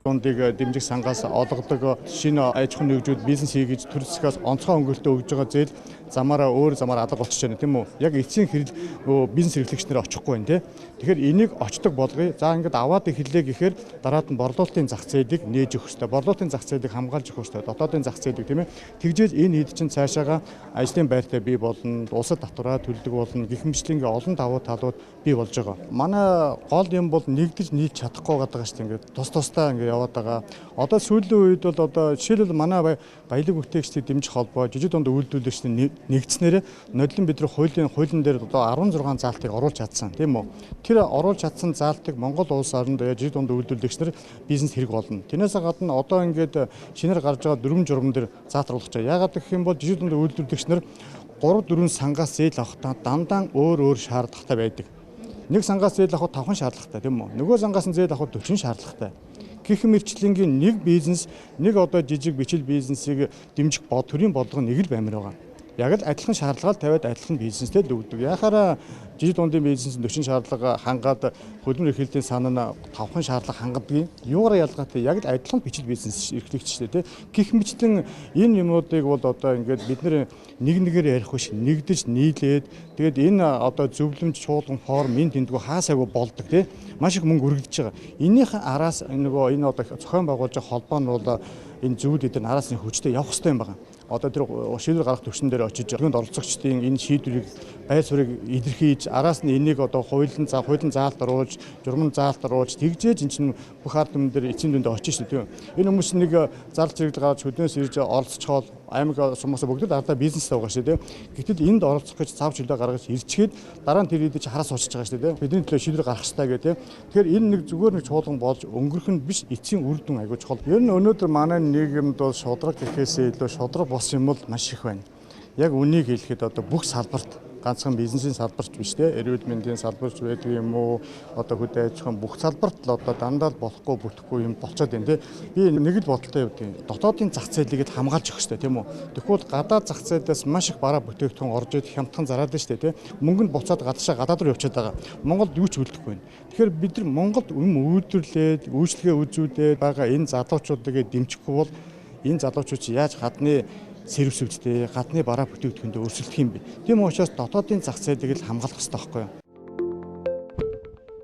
дундыг дэмжих сангаас олгодог шинэ аж ахуйн нэгжүүд бизнес хийж төр засгаас онцгой өнгөртөө өгж байгаа зээл замаараа алга болчихж байна тийм үү? Яг эцсийн хэрэг бизнес эрхлэгчнэр очихгүй байна тийм. Тэгэхээр энийг очдог болгоё. За ингээд аваад эхэллээ гэхээр дараад нь борлуулалтын зах зээлийг нээж өгөх хэрэгтэй. Борлуулалтын зах зээлийг хамгаалж өгөх хэрэгтэй. Дотоодын зах зээлийг тийм ээ. Тэгжээж энэ хэд чинь цаашаага ажлын байртай бий болно, улсад татвараа төлдөг болно, гэх мэтлэн олон давуу талууд бий болж байгаа. Манай гол юм бол нэгдэж нийлж чадахгүй байгаа шүү дээ. Ингээд тусдаа ингээд яваад байгаа. Одоо сүүлийн үед бол жишээлбэл манай баялаг бүтээгчдийг дэмжих холбоо, жижиг дунд үйлдвэрлэгчдийн нэгдснээр нодлон бид нар хуулийн дээр 16 заалтыг оруулж чадсан тийм үү. Тэр оруулж чадсан заалтыг Монгол улс орнд жижиг дунд үйлдвэрлэгчнэр бизнес хэрэг болно. Тэрнээс гадна одоо ингээд шинээр гарч байгаа 4 журам дээр заалтруулах гэж. Яагаад гэх юм бол жижиг дунд үйлдвэрлэгчнэр 3-4 сангаас зээл авахдаа дандаа өөр шаардлагатай байдаг. Нэг сангаас зээл авах 5 шаардлагатай тийм үү. Нөгөө сангаас нь зээл авах 40 шаардлагатай. Гэх мэтчлэнгийн нэг бизнес нэг одоо жижиг бичил бизнесийг дэмжих төрийн бодлого нэг л баймир байгаа. Яг л адилхан шаардлага тавиад адилхан бизнестэй л өгдөг. Яхаараа жижиг дундын бизнес 40 шаардлага хангаад хөдөлмөр эрхлэлийн сан нь 5 шаардлага хангадгийг юугаар ялгаатай яг л адилхан бичил бизнес эрхлэгчтэй тий. Гэх мэтлэн энэ юмнуудыг бол одоо ингээд бид нэгээр ярих биш нэгдэж нийлээд тэгээд энэ одоо зөвлөмж чуулган форм энэ тэмдгүү хаасаагүй болдог тий. Маш их мөнгө өргөдөж байгаа. Энийхэн араас энэ одоо зохион байгуулж байгаа холбоо нь бол энэ зүйлүүдээр араас нь хүчтэй явах хэрэгтэй юм байна. Одоо тэр шийдвэр гаргах төвшин дээр очиж өргөнд оролцогчдын энэ шийдвэрийг байр суурийг илэрхийлж араас нь энийг одоо хуулийн заалт оруулж, журмын заалт оруулж тэгжээж эн чинь бүх ард түмэн дээр эцсийн дүндээ очиж шүү дээ. Энэ хүмүүс нэг зардал зэрэгэл гаргаж хөдөөс ирж оролцоход аймаг сумаас бүгд ардаа бизнес тавьгаа шүү дээ. Гэтэл энд оролцох гэж цав чөлөө гаргаж ирчгээд дараа нь тэр идэж хараас уучж байгаа шүү дээ. Бидний төлөө шийдвэр гаргах хэрэгтэй гэдэг. Тэгэхээр энэ нэг зүгээр нэг чуулган болж өнгөрөх нь биш эцсийн үр дүн аягүй чухал. Ер нь өнөөдөр манай нийгэмд бол шудраг гэхээсээ илүү шудраг бос юм бол маш их байна. Яг үнийг хэлэхэд одоо бүх салбарт ганцхан бизнесийн салбарч биш те эрүүл мэндийн салбарч байдаг юм уу одоо хөдөө аж ахуйн бүх салбарт л одоо дандаа болохгүй бүтэхгүй юм болцоод байна те би нэг л бодолтой явдیں۔ Дотоодын зах зээлийг л хамгаалж өгөх хэрэгтэй тийм үү. Тэгвэл гадаад зах зээлээс маш их бараа бүтээгдэхүүн орж ирэх хямдхан зараад байна шүү дээ те мөнгө нь буцаад гадаад руу явчихад байгаа. Монголд юу ч үлдэхгүй байна. Тэгэхээр бид нар Монголд үйлдвэрлээд үйлчлэгээ үзүүлээд байгаа энэ залуучуудыг дэмжихгүй бол энэ залуучууд яаж гадны сервисүүдтэй гадны бараа бүтээгдэхүүндээ өрсөлдөх юм бэ? Тийм учраас дотоодын зах зээлийг л хамгаалах хэрэгтэй байхгүй юу?